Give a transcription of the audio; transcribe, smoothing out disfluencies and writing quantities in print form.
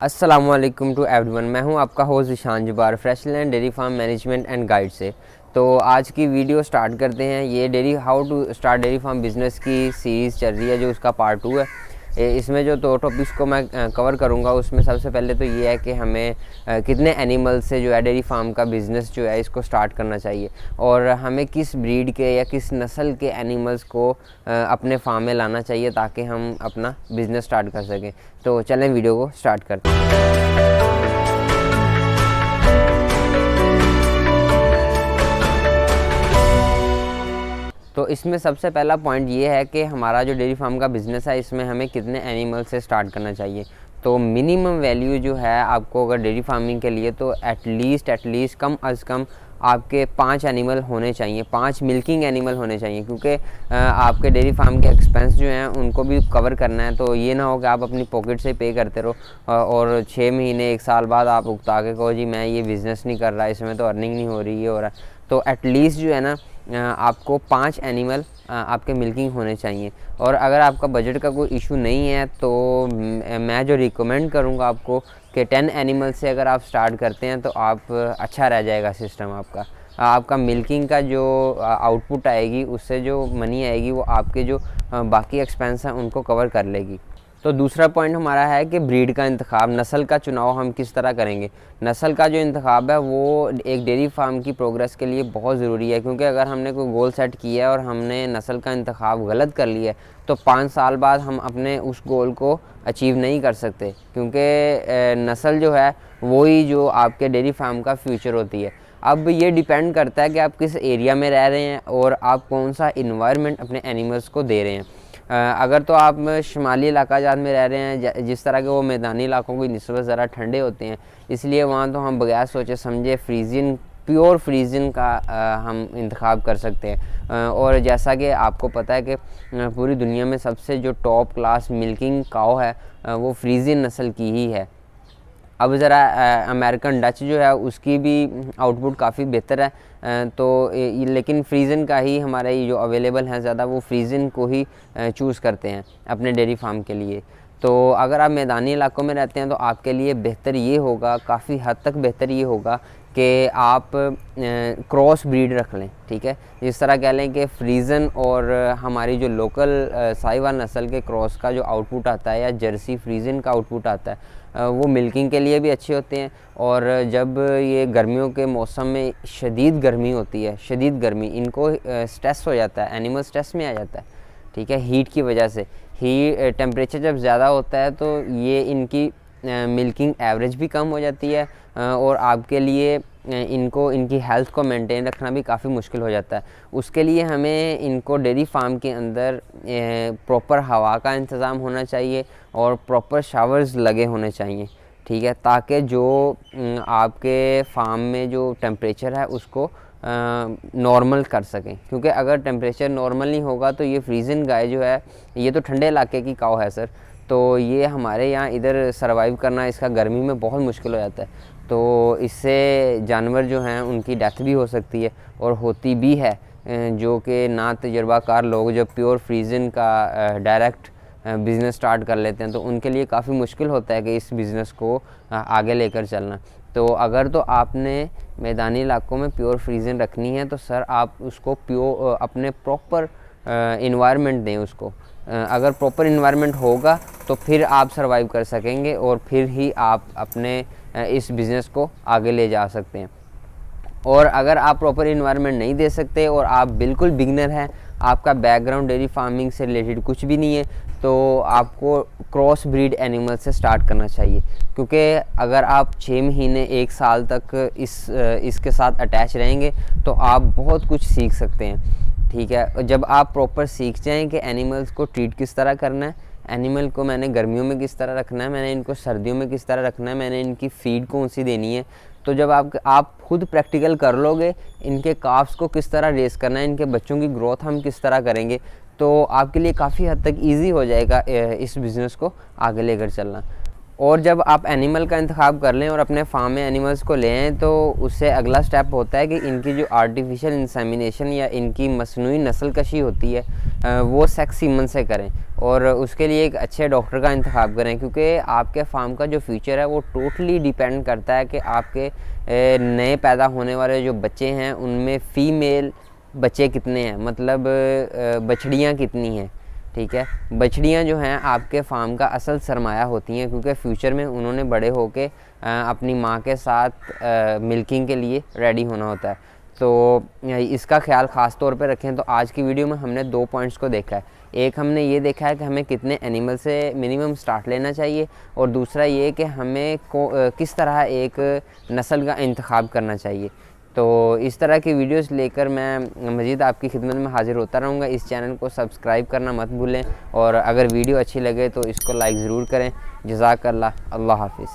अस्सलामुअलैकुम to everyone. मैं हूं आपका host Ishan Jubar, Freshland dairy farm management and guide से। तो आज की वीडियो स्टार्ट करते हैं। ये how to start dairy farm business की सीरीज़ चल रही है, जो उसका पार्ट 2 है। इसमें जो 2 टॉपिक्स को मैं कवर करूंगा, उसमें सबसे पहले तो ये है कि हमें कितने एनिमल से जो है डेयरी फार्म का बिज़नेस जो है इसको स्टार्ट करना चाहिए, और हमें किस ब्रीड के या किस नस्ल के एनिमल्स को अपने फार्म में लाना चाहिए ताकि हम अपना बिज़नेस स्टार्ट कर सकें। तो चलें वीडियो को स्टार्ट करते हैं। तो इसमें सबसे पहला पॉइंट ये है कि हमारा जो डेयरी फार्म का बिज़नेस है, इसमें हमें कितने एनिमल से स्टार्ट करना चाहिए। तो मिनिमम वैल्यू जो है आपको अगर डेयरी फार्मिंग के लिए, तो एटलीस्ट कम अज़ कम आपके 5 एनिमल होने चाहिए, 5 मिल्किंग एनिमल होने चाहिए, क्योंकि आपके डेयरी फार्म के एक्सपेंस जो हैं उनको भी कवर करना है। तो ये ना हो कि आप अपनी पॉकेट से पे करते रहो और 6 महीने 1 साल बाद आप उकता के कहो जी मैं ये बिज़नेस नहीं कर रहा, इसमें तो अर्निंग नहीं हो रही, ये हो रहा है। तो एटलीस्ट जो है ना आपको 5 एनिमल आपके मिल्किंग होने चाहिए। और अगर आपका बजट का कोई इशू नहीं है, तो मैं जो रिकमेंड करूँगा आपको कि 10 एनिमल से अगर आप स्टार्ट करते हैं तो आप अच्छा रह जाएगा सिस्टम आपका मिल्किंग का जो आउटपुट आएगी, उससे जो मनी आएगी वो आपके जो बाकी एक्सपेंस हैं उनको कवर कर लेगी। तो दूसरा पॉइंट हमारा है कि ब्रीड का इंतखाब, नस्ल का चुनाव हम किस तरह करेंगे। नस्ल का जो इंतखाब है वो एक डेयरी फार्म की प्रोग्रेस के लिए बहुत ज़रूरी है, क्योंकि अगर हमने कोई गोल सेट किया है और हमने नस्ल का इंतखाब गलत कर लिया है, तो 5 साल बाद हम अपने उस गोल को अचीव नहीं कर सकते, क्योंकि नस्ल जो है वही जो आपके डेयरी फार्म का फ्यूचर होती है। अब ये डिपेंड करता है कि आप किस एरिया में रह रहे हैं और आप कौन सा इन्वायरमेंट अपने एनिमल्स को दे रहे हैं। अगर तो आप शुमाली इलाका जात में रह रहे हैं, जिस तरह के वो मैदानी इलाकों की निस्बत ज़रा ठंडे होते हैं, इसलिए वहाँ तो हम बगैर सोचे समझे प्योर फ्रीजिन का हम इंतखाब कर सकते हैं। और जैसा कि आपको पता है कि पूरी दुनिया में सबसे जो टॉप क्लास मिल्किंग काऊ है वो फ्रीजिन नस्ल की ही है। अब ज़रा अमेरिकन डच जो है उसकी भी आउटपुट काफ़ी बेहतर है, लेकिन फ्रीज़न का ही हमारे ये जो अवेलेबल हैं ज़्यादा, वो फ्रीज़न को ही चूज़ करते हैं अपने डेयरी फार्म के लिए। तो अगर आप मैदानी इलाकों में रहते हैं तो आपके लिए बेहतर ये होगा, काफ़ी हद तक बेहतर ये होगा कि आप क्रॉस ब्रीड रख लें। ठीक है, जिस तरह कह लें कि फ्रीज़न और हमारी जो लोकल साहिवाल नस्ल के क्रॉस का जो आउटपुट आता है, या जर्सी फ्रीज़न का आउटपुट आता है, वो मिल्किंग के लिए भी अच्छे होते हैं। और जब ये गर्मियों के मौसम में शदीद गर्मी होती है, शदीद गर्मी, इनको स्ट्रेस हो जाता है, एनिमल स्ट्रेस में आ जाता है। ठीक है, हीट की वजह से टेम्परेचर जब ज़्यादा होता है तो ये इनकी मिल्किंग एवरेज भी कम हो जाती है, और आपके लिए इनकी हेल्थ को मेंटेन रखना भी काफ़ी मुश्किल हो जाता है। उसके लिए हमें इनको डेयरी फार्म के अंदर प्रॉपर हवा का इंतज़ाम होना चाहिए और प्रॉपर शावर्स लगे होने चाहिए। ठीक है, ताकि जो आपके फार्म में जो टेम्परेचर है उसको नॉर्मल कर सकें, क्योंकि अगर टेम्परेचर नॉर्मल नहीं होगा तो ये फ्रीज़न गाय जो है, ये तो ठंडे इलाके की काऊ है सर, तो ये हमारे यहाँ इधर सर्वाइव करना इसका गर्मी में बहुत मुश्किल हो जाता है। तो इससे जानवर जो हैं उनकी डेथ भी हो सकती है, और होती भी है, जो कि ना तजर्बाकार लोग जब प्योर फ्रीज़न का डायरेक्ट बिज़नेस स्टार्ट कर लेते हैं तो उनके लिए काफ़ी मुश्किल होता है कि इस बिज़नेस को आगे लेकर चलना। तो अगर तो आपने मैदानी इलाकों में प्योर फ्रीज़न रखनी है, तो सर आप उसको अपने प्रॉपर इन्वायरमेंट दें उसको। अगर प्रॉपर इन्वायरमेंट होगा तो फिर आप सर्वाइव कर सकेंगे, और फिर ही आप अपने इस बिज़नेस को आगे ले जा सकते हैं। और अगर आप प्रॉपर इन्वायरमेंट नहीं दे सकते और आप बिल्कुल बिगनर हैं, आपका बैकग्राउंड डेयरी फार्मिंग से रिलेटेड कुछ भी नहीं है, तो आपको क्रॉस ब्रीड एनिमल से स्टार्ट करना चाहिए। क्योंकि अगर आप 6 महीने 1 साल तक इसके साथ अटैच रहेंगे तो आप बहुत कुछ सीख सकते हैं। ठीक है, जब आप प्रॉपर सीख जाएं कि एनिमल्स को ट्रीट किस तरह करना है, एनिमल को मैंने गर्मियों में किस तरह रखना है, मैंने इनको सर्दियों में किस तरह रखना है, मैंने इनकी फ़ीड कौन सी देनी है, तो जब आप खुद प्रैक्टिकल कर लोगे, इनके काफ्स को किस तरह रेस करना है, इनके बच्चों की ग्रोथ हम किस तरह करेंगे, तो आपके लिए काफ़ी हद तक इजी हो जाएगा इस बिज़नेस को आगे लेकर चलना। और जब आप एनिमल का इंतखाब कर लें और अपने फार्म में एनिमल्स को ले आएँ तो उससे अगला स्टेप होता है कि इनकी जो आर्टिफिशियल इंसेमिनेशन या इनकी मसनूई नस्ल कशी होती है वो सेक्स सीमन से करें और उसके लिए एक अच्छे डॉक्टर का इंतखाब करें, क्योंकि आपके फार्म का जो फ्यूचर है वो टोटली डिपेंड करता है कि आपके नए पैदा होने वाले जो बच्चे हैं उनमें फ़ीमेल बच्चे कितने हैं, मतलब बछड़ियाँ कितनी हैं। ठीक है, बछड़ियाँ जो हैं आपके फार्म का असल सरमाया होती हैं, क्योंकि फ्यूचर में उन्होंने बड़े होके अपनी माँ के साथ मिल्किंग के लिए रेडी होना होता है। तो इसका ख्याल ख़ास तौर पे रखें। तो आज की वीडियो में हमने 2 पॉइंट्स को देखा है। एक हमने ये देखा है कि हमें कितने एनिमल से मिनिमम स्टार्ट लेना चाहिए, और दूसरा ये कि हमें किस तरह एक नस्ल का इंतखाब करना चाहिए। तो इस तरह की वीडियोस लेकर मैं मज़ीद आपकी खिदमत में हाज़िर होता रहूँगा। इस चैनल को सब्सक्राइब करना मत भूलें, और अगर वीडियो अच्छी लगे तो इसको लाइक ज़रूर करें। जज़ाकल्लाह, अल्लाह हाफ़िज़।